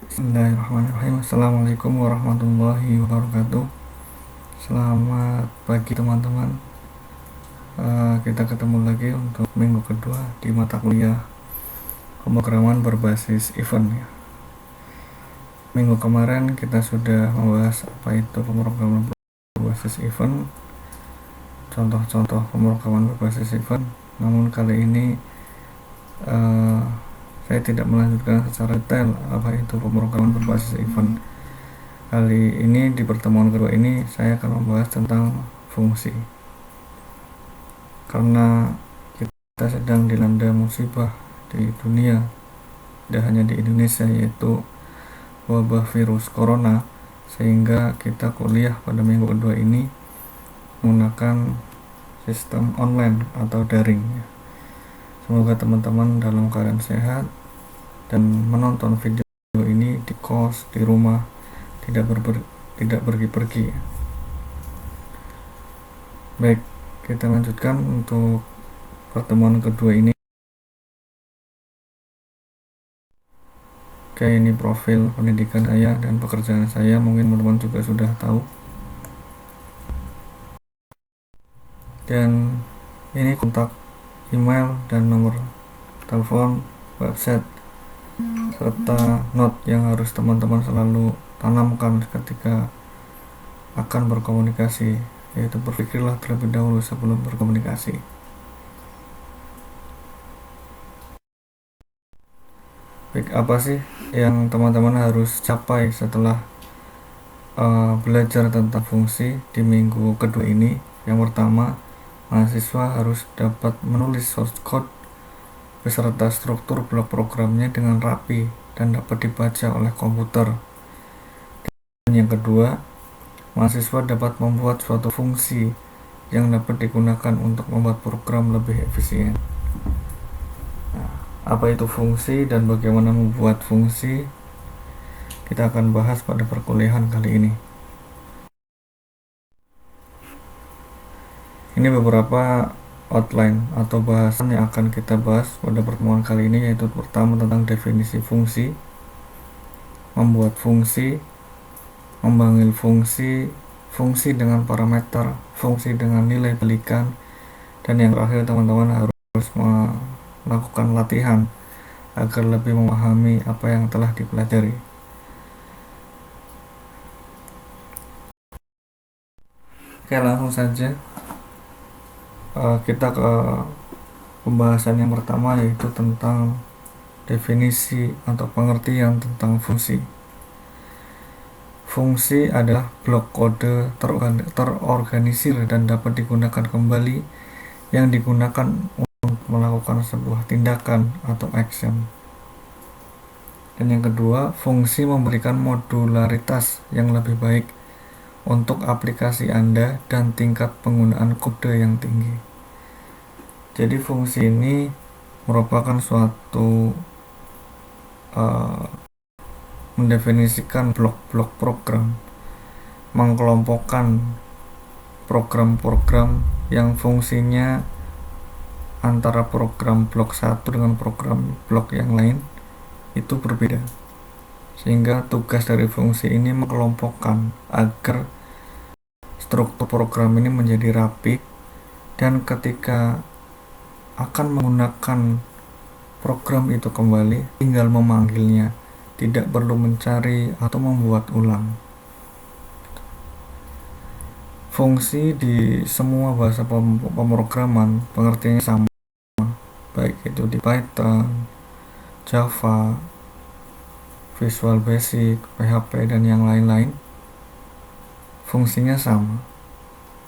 Bismillahirrahmanirrahim. Assalamualaikum warahmatullahi wabarakatuh. Selamat pagi teman-teman. Kita ketemu lagi untuk minggu kedua di mata kuliah pemrograman berbasis event ya. Minggu kemarin kita sudah membahas apa itu pemrograman berbasis event, contoh-contoh pemrograman berbasis event. Namun kali ini uh, saya tidak melanjutkan secara detail apa itu pemrograman berbasis event. Kali ini di pertemuan kedua ini saya akan membahas tentang fungsi. Karena kita sedang dilanda musibah di dunia, tidak hanya di Indonesia, yaitu wabah virus corona, sehingga kita kuliah pada minggu kedua ini menggunakan sistem online atau daring. Semoga teman-teman dalam keadaan sehat dan menonton video ini di kos, di rumah, tidak pergi-pergi. Baik, kita lanjutkan untuk pertemuan kedua ini. Oke, ini profil pendidikan saya dan pekerjaan saya, mungkin teman-teman juga sudah tahu. Dan ini kontak email dan nomor telepon, website, serta note yang harus teman-teman selalu tanamkan ketika akan berkomunikasi, yaitu berpikirlah terlebih dahulu sebelum berkomunikasi. Baik, apa sih yang teman-teman harus capai setelah belajar tentang fungsi di minggu kedua ini? Yang pertama, mahasiswa harus dapat menulis source code beserta struktur blok programnya dengan rapi dan dapat dibaca oleh komputer. Dan yang kedua, mahasiswa dapat membuat suatu fungsi yang dapat digunakan untuk membuat program lebih efisien. Nah, apa itu fungsi dan bagaimana membuat fungsi? Kita akan bahas pada perkuliahan kali ini. Ini beberapa outline atau bahasan yang akan kita bahas pada pertemuan kali ini, yaitu pertama tentang definisi fungsi, membuat fungsi, memanggil fungsi, fungsi dengan parameter, fungsi dengan nilai balikan, dan yang terakhir teman-teman harus melakukan latihan agar lebih memahami apa yang telah dipelajari. Oke, langsung saja kita ke pembahasan yang pertama, yaitu tentang definisi atau pengertian tentang fungsi. Fungsi adalah blok kode terorganisir dan dapat digunakan kembali yang digunakan untuk melakukan sebuah tindakan atau action. Dan yang kedua, fungsi memberikan modularitas yang lebih baik untuk aplikasi Anda dan tingkat penggunaan kode yang tinggi. Jadi fungsi ini merupakan suatu mendefinisikan blok-blok program, mengkelompokkan program-program yang fungsinya antara program blok 1 dengan program blok yang lain itu berbeda, sehingga tugas dari fungsi ini mengelompokkan agar struktur program ini menjadi rapi, dan ketika akan menggunakan program itu kembali tinggal memanggilnya, tidak perlu mencari atau membuat ulang. Fungsi di semua bahasa pemrograman pengertiannya sama, baik itu di Python, Java, Visual Basic, PHP, dan yang lain-lain. Fungsinya sama.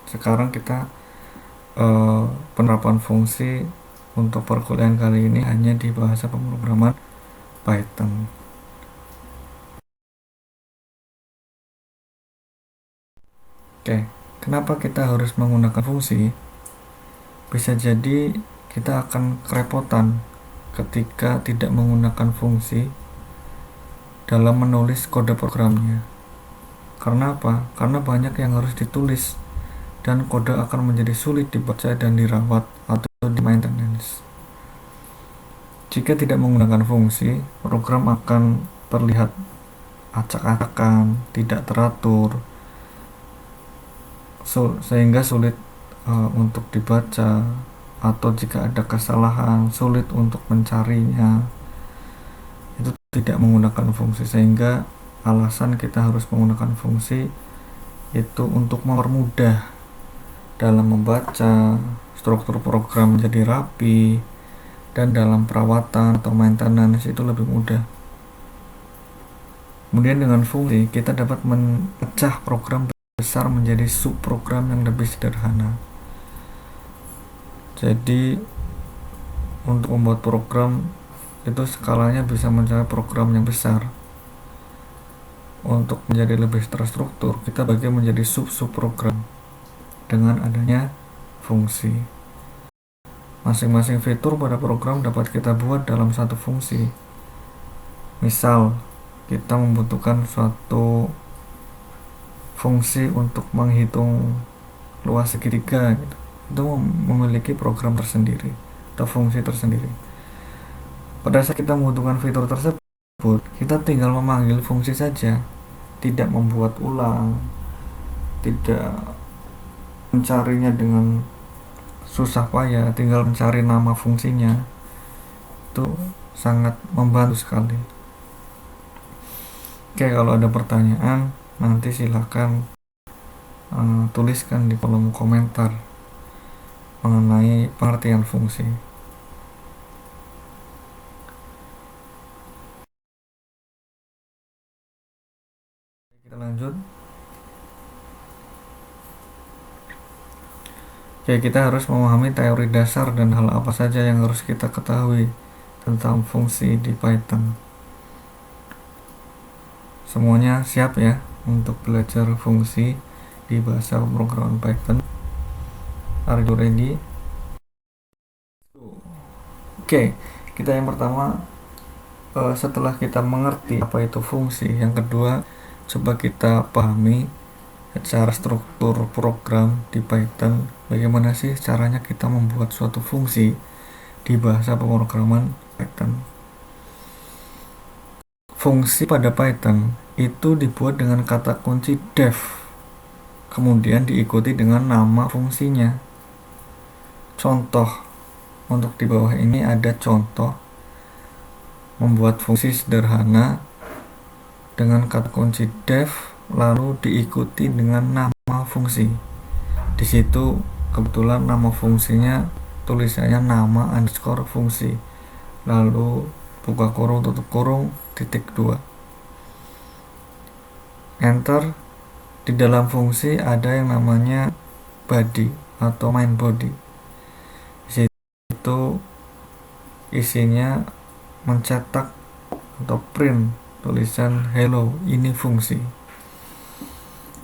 Sekarang kita penerapan fungsi untuk perkuliahan kali ini hanya di bahasa pemrograman Python. Oke, kenapa kita harus menggunakan fungsi? Bisa jadi kita akan kerepotan ketika tidak menggunakan fungsi dalam menulis kode programnya. Karena apa? Karena banyak yang harus ditulis dan kode akan menjadi sulit dibaca dan dirawat atau di maintenance. Jika tidak menggunakan fungsi, program akan terlihat acak-acakan, tidak teratur, sehingga sulit untuk dibaca, atau jika ada kesalahan sulit untuk mencarinya. Itu tidak menggunakan fungsi, sehingga alasan kita harus menggunakan fungsi itu untuk mempermudah dalam membaca, struktur program menjadi rapi, dan dalam perawatan atau maintenance itu lebih mudah. Kemudian dengan fungsi kita dapat memecah program besar menjadi subprogram yang lebih sederhana. Jadi untuk membuat program itu skalanya bisa mencapai program yang besar. Untuk menjadi lebih terstruktur, kita bagi menjadi sub-subprogram dengan adanya fungsi. Masing-masing fitur pada program dapat kita buat dalam satu fungsi. Misal, kita membutuhkan suatu fungsi untuk menghitung luas segitiga gitu. Itu memiliki program tersendiri atau fungsi tersendiri. Pada saat kita membutuhkan fitur tersebut, kita tinggal memanggil fungsi saja, tidak membuat ulang, tidak mencarinya dengan susah payah, tinggal mencari nama fungsinya. Itu sangat membantu sekali. Oke, kalau ada pertanyaan nanti silakan tuliskan di kolom komentar mengenai pengertian fungsi. Kita lanjut. Oke, kita harus memahami teori dasar dan hal apa saja yang harus kita ketahui tentang fungsi di Python. Semuanya siap ya untuk belajar fungsi di bahasa pemrograman Python? Are you ready? Oke, kita yang pertama, setelah kita mengerti apa itu fungsi, yang kedua coba kita pahami secara struktur program di Python. Bagaimana sih caranya kita membuat suatu fungsi di bahasa pemrograman Python? Fungsi pada Python itu dibuat dengan kata kunci def, kemudian diikuti dengan nama fungsinya. Contoh untuk di bawah ini ada contoh membuat fungsi sederhana dengan kata kunci def lalu diikuti dengan nama fungsi. Di situ kebetulan nama fungsinya tulisannya nama underscore fungsi, lalu buka kurung tutup kurung titik 2, enter. Di dalam fungsi ada yang namanya body atau main body. Di situ isinya mencetak atau print tulisan hello, ini fungsi.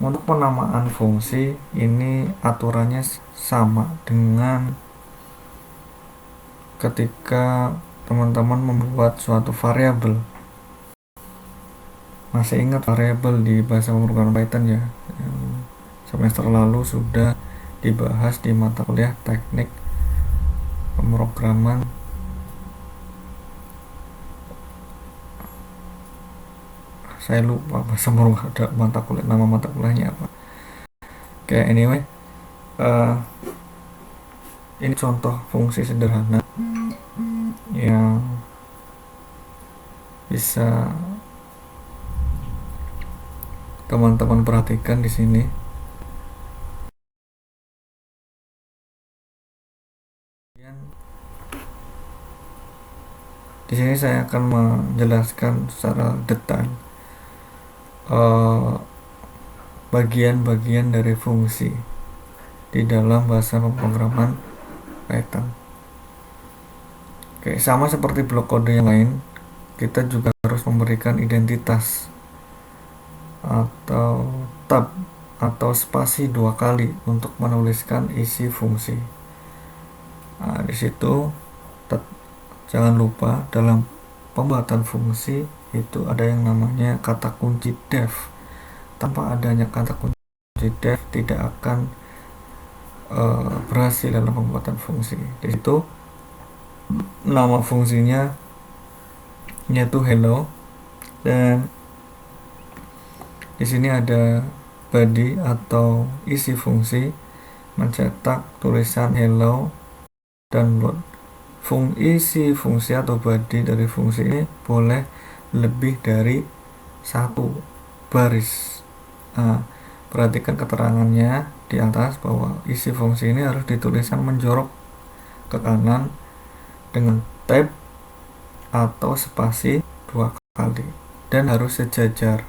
Untuk penamaan fungsi ini aturannya sama dengan ketika teman-teman membuat suatu variabel. Masih ingat variabel di bahasa pemrograman Python ya? Semester lalu sudah dibahas di mata kuliah teknik pemrograman. Saya lupa bahasa mata kuliah, nama mata kuliahnya apa. Oke, anyway, ini contoh fungsi sederhana yang bisa teman-teman perhatikan di sini. Di sini saya akan menjelaskan secara detail bagian-bagian dari fungsi di dalam bahasa pemrograman Python. Oke, sama seperti blok kode yang lain, kita juga harus memberikan identitas atau tab atau spasi 2 kali untuk menuliskan isi fungsi. Nah, di situ jangan lupa dalam pembuatan fungsi itu ada yang namanya kata kunci def. Tanpa adanya kata kunci def tidak akan berhasil dalam pembuatan fungsi. Di situ nama fungsinya yaitu hello, dan Di sini ada body atau isi fungsi, mencetak tulisan hello, download. Isi fungsi atau body dari fungsi ini boleh lebih dari satu baris. Nah, perhatikan keterangannya di atas bahwa isi fungsi ini harus dituliskan menjorok ke kanan dengan tab atau spasi 2 kali dan harus sejajar.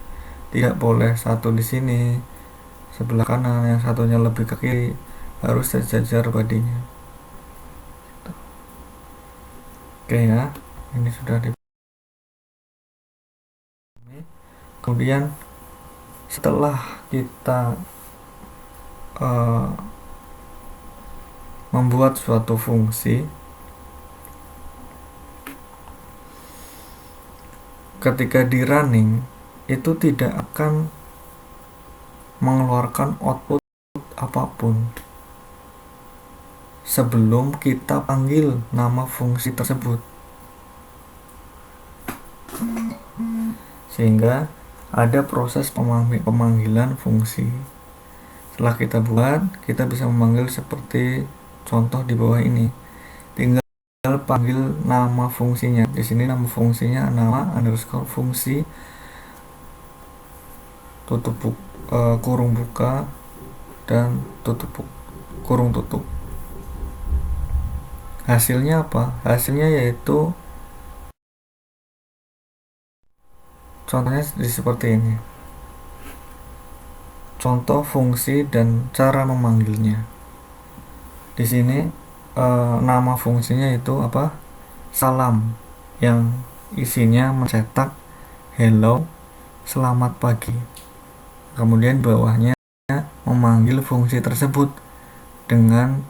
Tidak boleh satu di sini sebelah kanan, yang satunya lebih ke kiri, harus sejajar badinya. Oke ya, ini sudah di. Kemudian setelah kita membuat suatu fungsi, ketika di running itu tidak akan mengeluarkan output apapun sebelum kita panggil nama fungsi tersebut, sehingga ada proses pemanggilan fungsi. Setelah kita buat, kita bisa memanggil seperti contoh di bawah ini. Tinggal panggil nama fungsinya. Di sini nama fungsinya nama underscore fungsi tutup kurung buka dan tutup kurung tutup. Hasilnya apa? Hasilnya yaitu contohnya seperti ini. Contoh fungsi dan cara memanggilnya. Di sini nama fungsinya itu apa? Salam, yang isinya mencetak hello, selamat pagi. Kemudian bawahnya memanggil fungsi tersebut dengan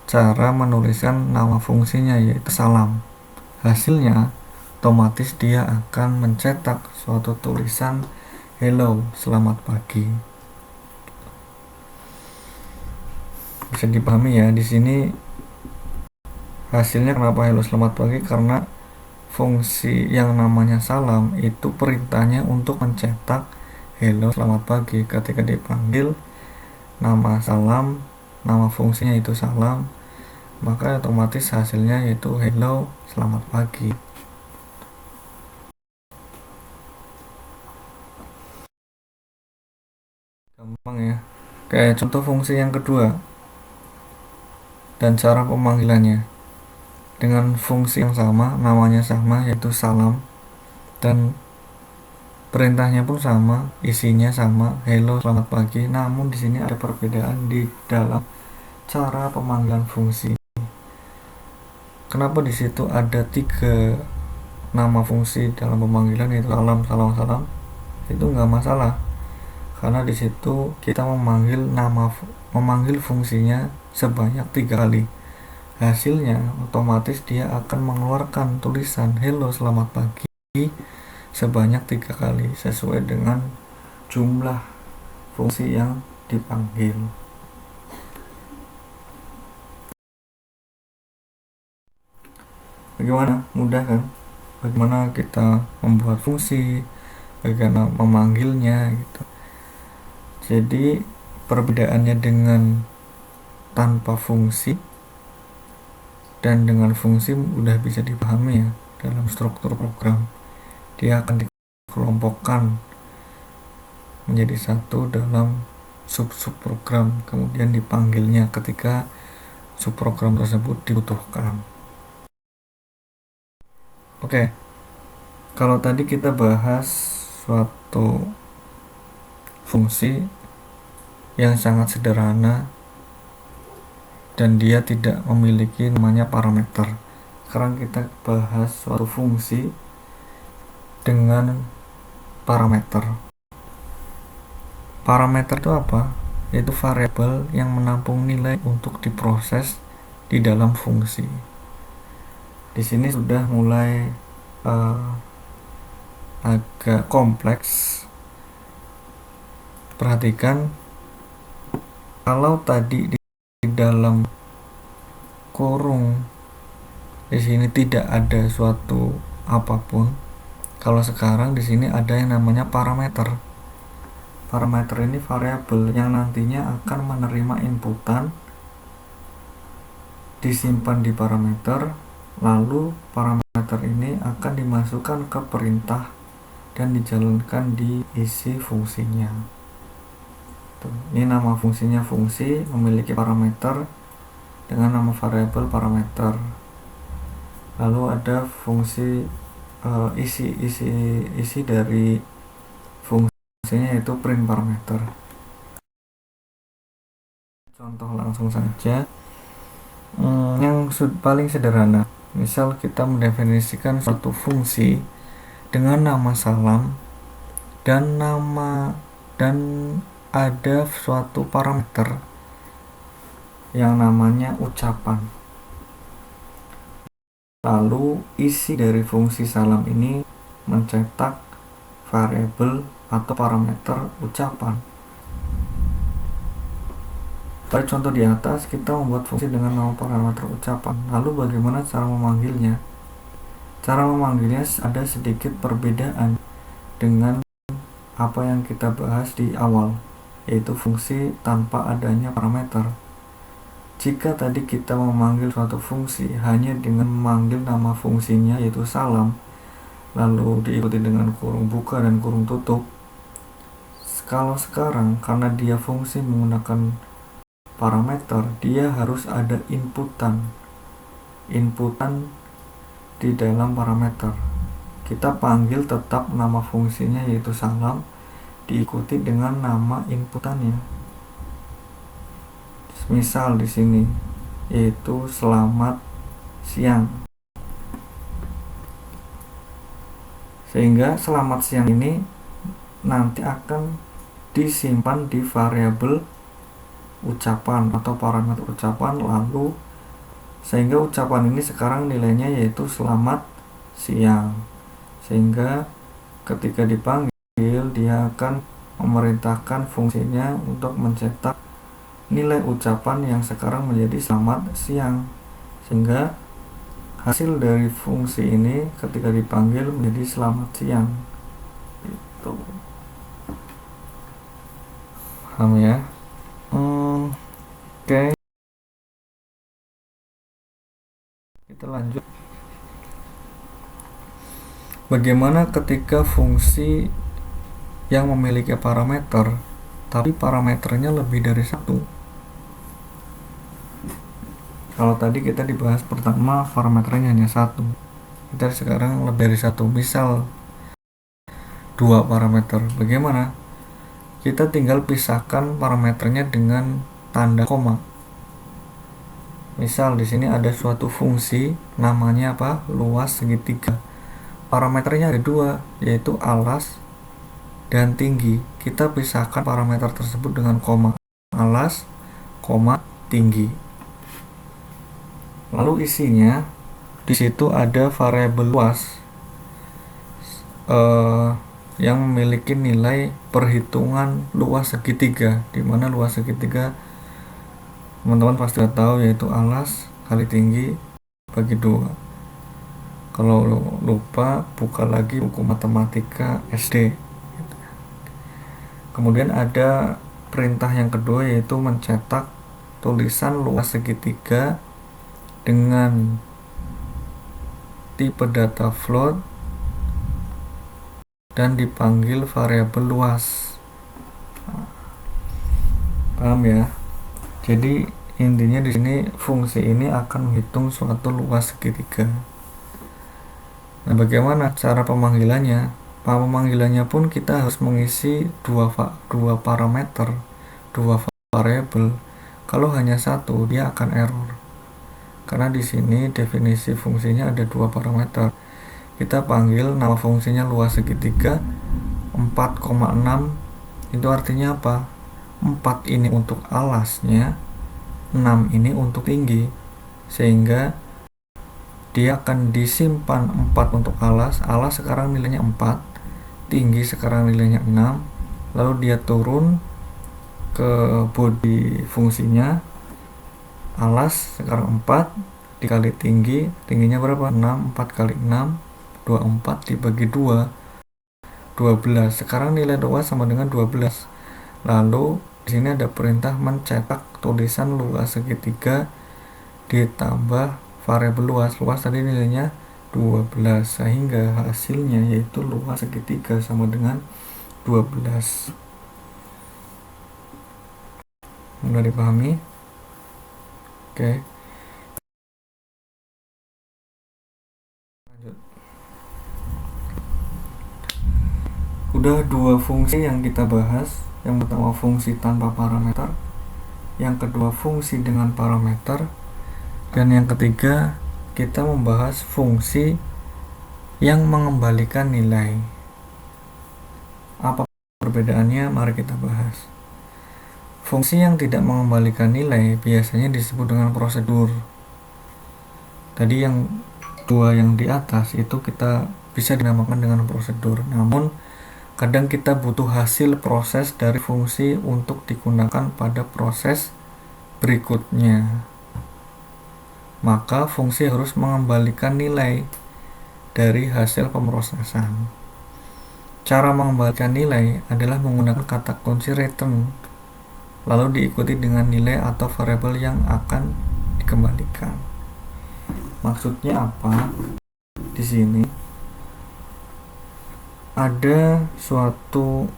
cara menuliskan nama fungsinya yaitu salam. Hasilnya otomatis dia akan mencetak suatu tulisan hello, selamat pagi. Bisa dipahami ya, di sini hasilnya kenapa hello selamat pagi, karena fungsi yang namanya salam itu perintahnya untuk mencetak hello selamat pagi. Ketika dipanggil nama salam, nama fungsinya itu salam, maka otomatis hasilnya yaitu hello selamat pagi. Gampang ya. Kayak contoh fungsi yang kedua dan cara pemanggilannya dengan fungsi yang sama, namanya sama yaitu salam, dan perintahnya pun sama, isinya sama, hello selamat pagi. Namun di sini ada perbedaan di dalam cara pemanggilan fungsi. Kenapa di situ ada 3 nama fungsi dalam pemanggilan, yaitu salam, salam, salam? Itu nggak masalah, karena di situ kita memanggil fungsinya sebanyak 3 kali. Hasilnya otomatis dia akan mengeluarkan tulisan hello selamat pagi sebanyak 3 kali sesuai dengan jumlah fungsi yang dipanggil. Bagaimana? Mudah kan? Bagaimana kita membuat fungsi, bagaimana memanggilnya gitu. Jadi perbedaannya dengan tanpa fungsi dan dengan fungsi udah bisa dipahami ya dalam struktur program. Dia akan dikelompokkan menjadi satu dalam sub-sub program, kemudian dipanggilnya ketika subprogram tersebut dibutuhkan. Oke, kalau tadi kita bahas suatu fungsi yang sangat sederhana dan dia tidak memiliki namanya parameter. Sekarang kita bahas suatu fungsi dengan parameter. Parameter itu apa? Yaitu variabel yang menampung nilai untuk diproses di dalam fungsi. Di sini sudah mulai agak kompleks. Perhatikan, kalau tadi di dalam kurung di sini tidak ada suatu apapun, kalau sekarang di sini ada yang namanya parameter. Parameter ini variabel yang nantinya akan menerima inputan, disimpan di parameter, lalu parameter ini akan dimasukkan ke perintah dan dijalankan di isi fungsinya. Ini nama fungsinya fungsi memiliki parameter dengan nama variabel parameter. Lalu ada fungsi isi dari fungsinya yaitu print parameter. Contoh langsung saja, yang paling sederhana, misal kita mendefinisikan suatu fungsi dengan nama salam dan ada suatu parameter yang namanya ucapan. Lalu isi dari fungsi salam ini mencetak variabel atau parameter ucapan. Pada contoh di atas, kita membuat fungsi dengan nama parameter ucapan. Lalu bagaimana cara memanggilnya? Cara memanggilnya ada sedikit perbedaan dengan apa yang kita bahas di awal, yaitu fungsi tanpa adanya parameter. Jika tadi kita memanggil suatu fungsi hanya dengan memanggil nama fungsinya yaitu salam, lalu diikuti dengan kurung buka dan kurung tutup. Kalau sekarang karena dia fungsi menggunakan parameter, dia harus ada inputan di dalam parameter. Kita panggil tetap nama fungsinya yaitu salam, diikuti dengan nama inputannya. Misal di sini yaitu selamat siang. Sehingga selamat siang ini nanti akan disimpan di variabel ucapan atau parameter ucapan, lalu sehingga ucapan ini sekarang nilainya yaitu selamat siang. Sehingga ketika dipanggil dia akan memerintahkan fungsinya untuk mencetak nilai ucapan yang sekarang menjadi selamat siang, sehingga hasil dari fungsi ini ketika dipanggil menjadi selamat siang. Itu paham ya? Oke. Kita lanjut. Bagaimana ketika fungsi yang memiliki parameter tapi parameternya lebih dari satu? Kalau tadi kita dibahas pertama parameternya hanya satu, kita sekarang lebih dari satu, misal 2 parameter. Bagaimana? Kita tinggal pisahkan parameternya dengan tanda koma. Misal di sini ada suatu fungsi namanya apa? Luas segitiga. Parameternya ada 2, yaitu alas dan tinggi. Kita pisahkan parameter tersebut dengan koma. Alas, koma, tinggi. Lalu isinya di situ ada variabel luas yang memiliki nilai perhitungan luas segitiga, di mana luas segitiga teman-teman pasti sudah tahu yaitu alas kali tinggi bagi 2. Kalau lupa, buka lagi buku matematika SD. Kemudian ada perintah yang kedua yaitu mencetak tulisan luas segitiga dengan tipe data float dan dipanggil variabel luas. Paham ya? Jadi intinya di sini fungsi ini akan menghitung suatu luas segitiga. Nah, bagaimana cara pemanggilannya? Pemanggilannya pun kita harus mengisi dua parameter, 2 variabel. Kalau hanya satu, dia akan error. Karena di sini definisi fungsinya ada 2 parameter. Kita panggil nama fungsinya luas segitiga 4,6. Itu artinya apa? 4 ini untuk alasnya, 6 ini untuk tinggi. Sehingga dia akan disimpan 4 untuk alas sekarang nilainya 4, tinggi sekarang nilainya 6, lalu dia turun ke body fungsinya, alas sekarang 4 dikali tinggi, tingginya berapa? 6, 4 kali 6, 24 dibagi 2, 12. Sekarang nilai luas sama dengan 12. Lalu di sini ada perintah mencetak tulisan luas segitiga ditambah variabel luas. Luas tadi nilainya 12, sehingga hasilnya yaitu luas segitiga sama dengan 12. Mudah dipahami? Oke. Lanjut. Udah dua fungsi yang kita bahas. Yang pertama fungsi tanpa parameter, yang kedua fungsi dengan parameter, dan yang ketiga kita membahas fungsi yang mengembalikan nilai. Apa perbedaannya? Mari kita bahas. Fungsi yang tidak mengembalikan nilai biasanya disebut dengan prosedur. Tadi yang dua yang di atas itu kita bisa dinamakan dengan prosedur. Namun kadang kita butuh hasil proses dari fungsi untuk digunakan pada proses berikutnya. Maka fungsi harus mengembalikan nilai dari hasil pemrosesan. Cara mengembalikan nilai adalah menggunakan kata kunci return, lalu diikuti dengan nilai atau variabel yang akan dikembalikan. Maksudnya apa? Di sini ada suatu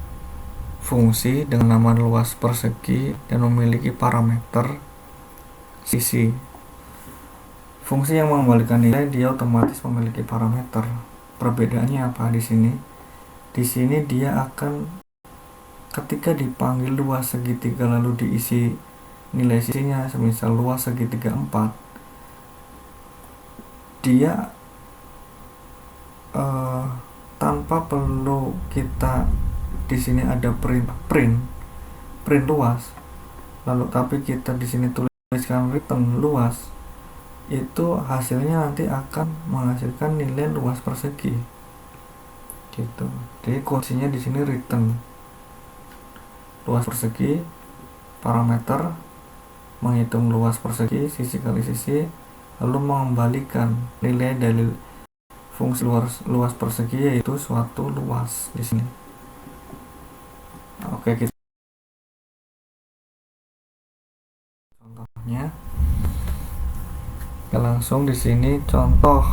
fungsi dengan nama luas persegi dan memiliki parameter sisi. Fungsi yang mengembalikan nilai dia otomatis memiliki parameter. Perbedaannya apa di sini? Di sini dia akan ketika dipanggil luas segitiga lalu diisi nilai sisinya, semisal luas segitiga 4, dia tanpa perlu kita di sini ada print luas, lalu tapi kita di sini tuliskan return luas, itu hasilnya nanti akan menghasilkan nilai luas persegi gitu. Jadi kuncinya di sini return luas persegi, parameter menghitung luas persegi sisi kali sisi, lalu mengembalikan nilai dari fungsi luas persegi yaitu suatu luas di sini. Oke, kita contohnya. Langsung di sini contoh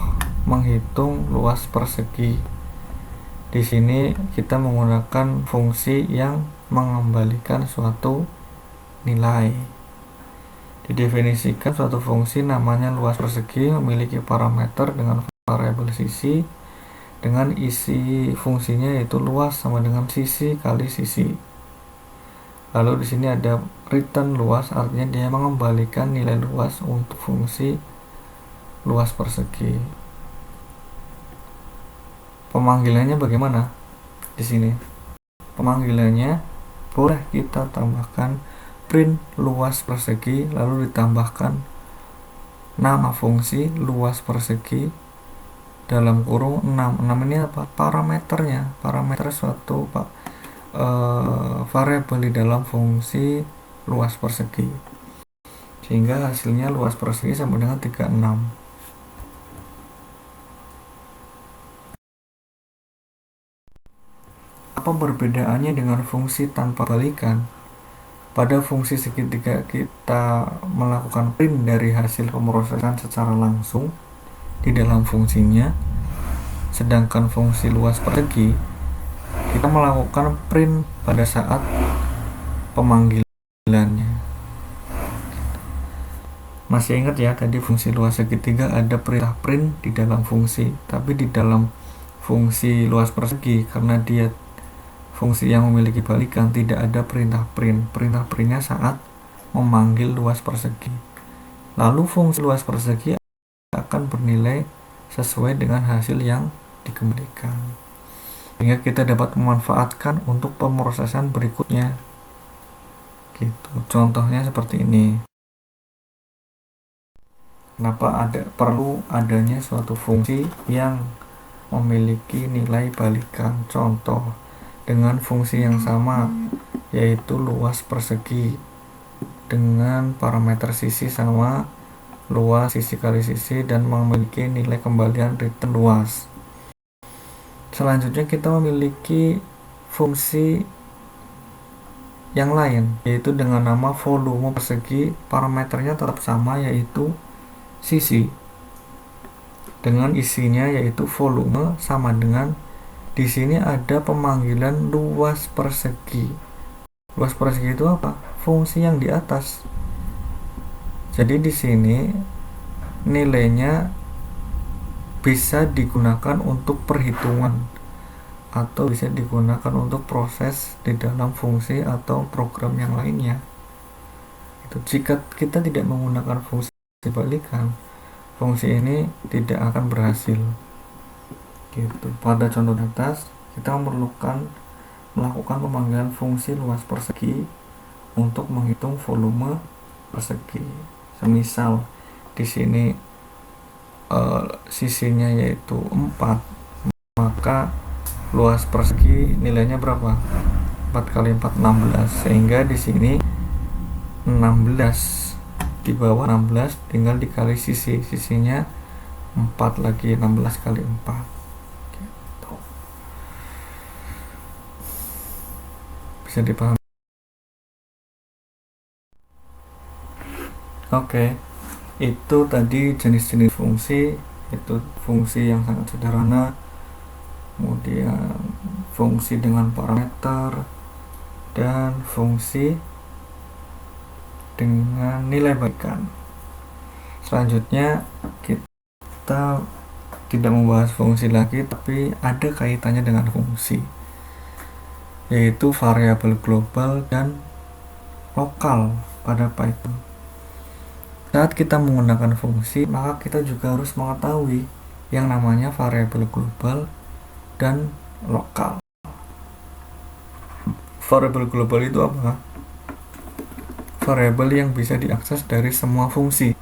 menghitung luas persegi. Di sini kita menggunakan fungsi yang mengembalikan suatu nilai. Didefinisikan suatu fungsi namanya luas persegi memiliki parameter dengan variabel sisi dengan isi fungsinya yaitu luas sama dengan sisi kali sisi. Lalu di sini ada return luas, artinya dia mengembalikan nilai luas untuk fungsi luas persegi. Pemanggilannya bagaimana? Di sini pemanggilannya boleh kita tambahkan print luas persegi lalu ditambahkan nama fungsi luas persegi dalam kurung 6. 6 ini apa? Parameternya, parameter suatu variabel di dalam fungsi luas persegi, sehingga hasilnya luas persegi sama dengan 36. Apa perbedaannya dengan fungsi tanpa balikan? Pada fungsi segitiga kita melakukan print dari hasil pemrosesan secara langsung di dalam fungsinya, sedangkan fungsi luas persegi kita melakukan print pada saat pemanggilannya. Masih ingat ya, tadi fungsi luas segitiga ada perintah print di dalam fungsi, tapi di dalam fungsi luas persegi karena dia fungsi yang memiliki balikan tidak ada perintah print. Perintah printnya saat memanggil luas persegi. Lalu fungsi luas persegi akan bernilai sesuai dengan hasil yang dikembalikan, sehingga kita dapat memanfaatkan untuk pemrosesan berikutnya gitu. Contohnya seperti ini. Kenapa perlu adanya suatu fungsi yang memiliki nilai balikan? Contoh dengan fungsi yang sama yaitu luas persegi dengan parameter sisi sama luas sisi kali sisi dan memiliki nilai kembalian return luas. Selanjutnya kita memiliki fungsi yang lain, yaitu dengan nama volume persegi. Parameternya tetap sama, yaitu sisi, dengan isinya yaitu volume sama dengan di sini ada pemanggilan luas persegi. Luas persegi itu apa? Fungsi yang di atas. Jadi di sini nilainya bisa digunakan untuk perhitungan atau bisa digunakan untuk proses di dalam fungsi atau program yang lainnya. Itu jika kita tidak menggunakan fungsi balikan, fungsi ini tidak akan berhasil. Gitu. Pada contoh di atas, kita memerlukan melakukan pemanggilan fungsi luas persegi untuk menghitung volume persegi. Semisal di sini sisinya yaitu 4, maka luas persegi nilainya berapa? 4 kali 4 16, sehingga di sini 16, di bawah 16 tinggal dikali sisinya 4 lagi, 16 kali 4 gitu. Bisa dipahami? Oke. Itu tadi jenis-jenis fungsi, itu fungsi yang sangat sederhana, kemudian fungsi dengan parameter, dan fungsi dengan nilai balikan. Selanjutnya kita tidak membahas fungsi lagi, tapi ada kaitannya dengan fungsi, yaitu variabel global dan lokal pada Python. Saat kita menggunakan fungsi, maka kita juga harus mengetahui yang namanya variabel global dan lokal. Variabel global itu apa? Variabel yang bisa diakses dari semua fungsi.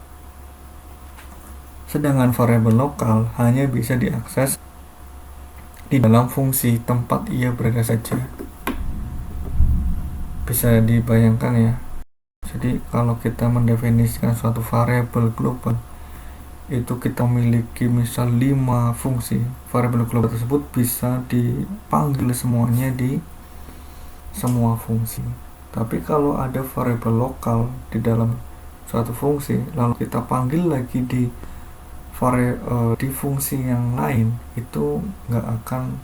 Sedangkan variabel lokal hanya bisa diakses di dalam fungsi tempat ia berada saja. Bisa dibayangkan ya. Jadi kalau kita mendefinisikan suatu variabel global, itu kita memiliki misal 5 fungsi. Variabel global tersebut bisa dipanggil semuanya di semua fungsi. Tapi kalau ada variabel lokal di dalam suatu fungsi, lalu kita panggil lagi di fungsi yang lain, itu nggak akan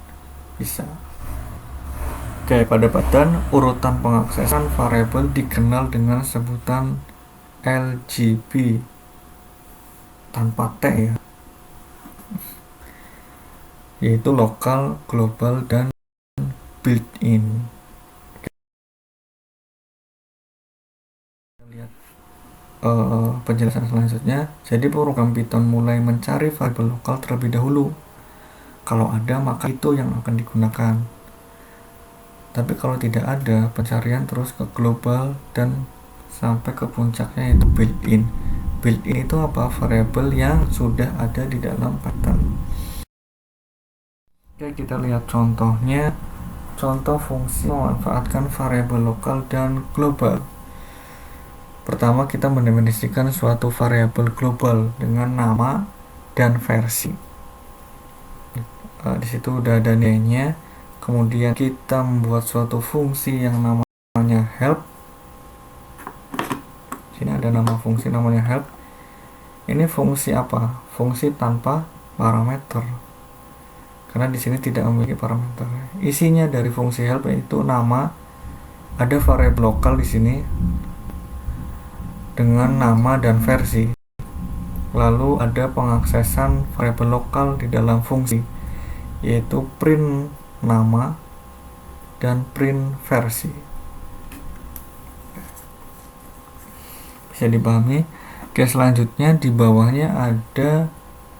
bisa. Oke, pada Python urutan pengaksesan variabel dikenal dengan sebutan LGB tanpa T ya, yaitu lokal, global, dan built-in. Lihat penjelasan selanjutnya. Jadi program Python mulai mencari variabel lokal terlebih dahulu. Kalau ada, maka itu yang akan digunakan. Tapi kalau tidak ada, pencarian terus ke global dan sampai ke puncaknya yaitu built-in. Built-in itu apa? Variabel yang sudah ada di dalam Python. Oke, kita lihat contohnya. Contoh fungsi memanfaatkan variabel lokal dan global. Pertama, kita mendefinisikan suatu variabel global dengan nama dan versi. Di situ udah ada nilainya. Kemudian kita membuat suatu fungsi yang namanya help. Sini ada nama fungsi namanya help. Ini fungsi apa? Fungsi tanpa parameter. Karena di sini tidak memiliki parameter. Isinya dari fungsi help yaitu nama, ada variabel lokal di sini dengan nama dan versi. Lalu ada pengaksesan variabel lokal di dalam fungsi, yaitu print nama dan print versi. Bisa dipahami? Oke, selanjutnya di bawahnya ada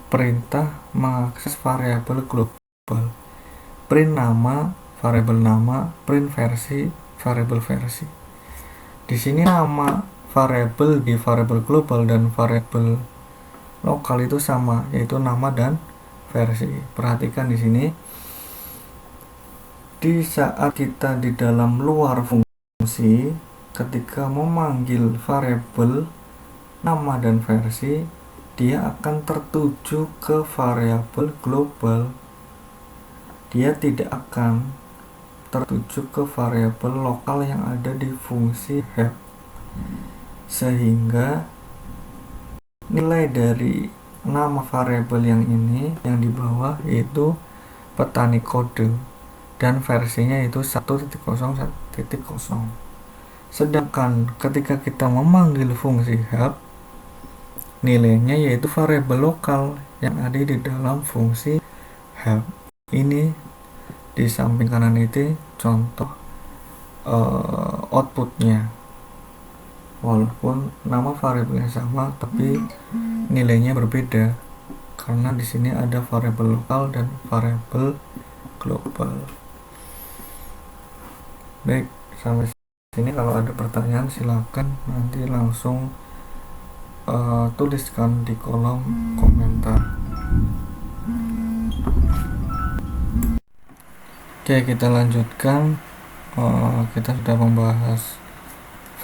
perintah mengakses variabel global. Print nama, variabel nama, print versi, variabel versi. Di sini nama variabel di variabel global dan variabel lokal itu sama, yaitu nama dan versi. Perhatikan di sini. Di saat kita di dalam luar fungsi, ketika memanggil variabel nama dan versi, dia akan tertuju ke variabel global. Dia tidak akan tertuju ke variabel lokal yang ada di fungsi help, sehingga nilai dari nama variabel yang ini yang di bawah yaitu petani kode dan versinya itu 1.0.1.0. Sedangkan ketika kita memanggil fungsi help, nilainya yaitu variabel lokal yang ada di dalam fungsi help. Ini di samping kanan itu contoh outputnya. Walaupun nama variabelnya sama tapi nilainya berbeda karena di sini ada variabel lokal dan variabel global. Baik, sampai sini kalau ada pertanyaan silakan nanti langsung tuliskan di kolom komentar. Oke, kita lanjutkan. Kita sudah membahas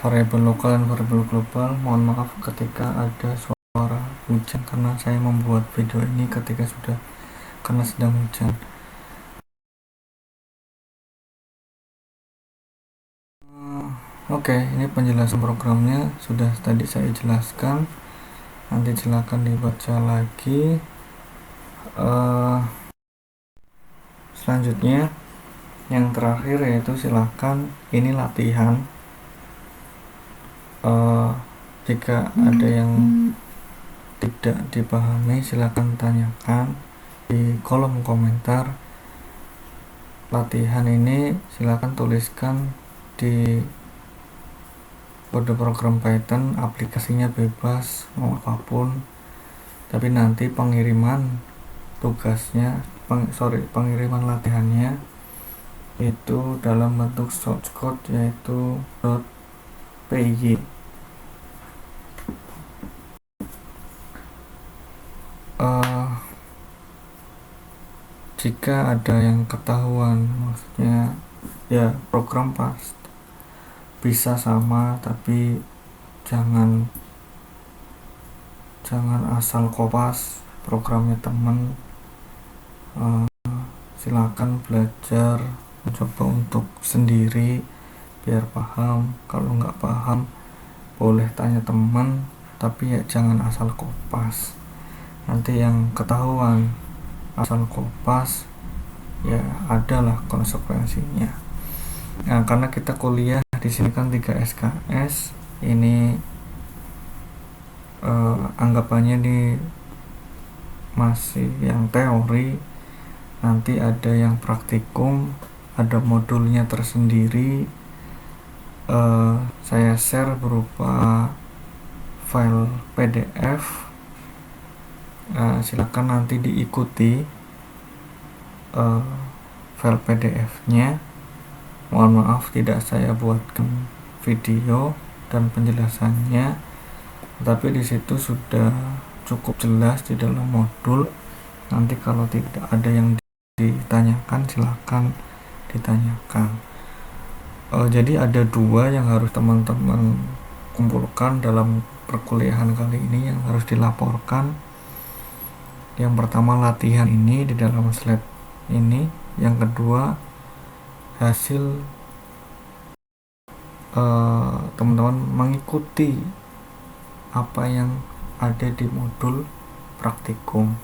variabel lokal dan variabel global. Mohon maaf ketika ada suara hujan karena saya membuat video ini karena sedang hujan. Oke, ini penjelasan programnya sudah tadi saya jelaskan. Nanti silakan dibaca lagi. Selanjutnya yang terakhir yaitu silakan ini latihan. Jika ada yang tidak dipahami silakan tanyakan di kolom komentar. Latihan ini silakan tuliskan di kode program Python, aplikasinya bebas mau apapun, tapi nanti pengiriman pengiriman latihannya itu dalam bentuk source code yaitu .py. Jika ada yang ketahuan, maksudnya ya program bisa sama, tapi jangan asal kopas programnya teman. Silakan belajar, mencoba untuk sendiri biar paham. Kalau nggak paham boleh tanya teman, tapi ya jangan asal kopas. Nanti yang ketahuan asal kopas ya adalah konsekuensinya. Nah, karena kita kuliah di sini kan 3 SKS, ini anggapannya di masih yang teori, nanti ada yang praktikum, ada modulnya tersendiri. Saya share berupa file PDF. Silakan nanti diikuti file PDF-nya. Mohon maaf tidak saya buatkan video dan penjelasannya, tapi di situ sudah cukup jelas di dalam modul. Nanti kalau tidak ada yang ditanyakan silakan ditanyakan. Jadi ada 2 yang harus teman-teman kumpulkan dalam perkuliahan kali ini yang harus dilaporkan. Yang pertama latihan ini di dalam slide ini, yang kedua hasil teman-teman mengikuti apa yang ada di modul praktikum.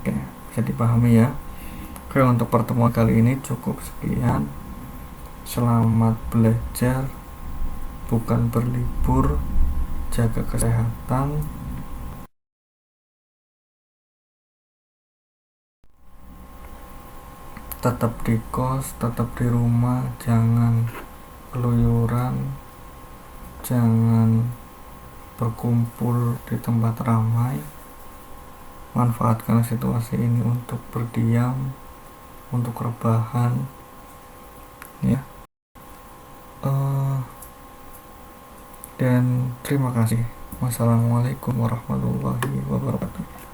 Oke, bisa dipahami ya. Oke, untuk pertemuan kali ini cukup sekian. Selamat belajar, bukan berlibur. Jaga kesehatan. Tetap di kos, tetap di rumah, jangan keluyuran, jangan berkumpul di tempat ramai. Manfaatkan situasi ini untuk berdiam, untuk rebahan, ya. Dan terima kasih. Wassalamualaikum warahmatullahi wabarakatuh.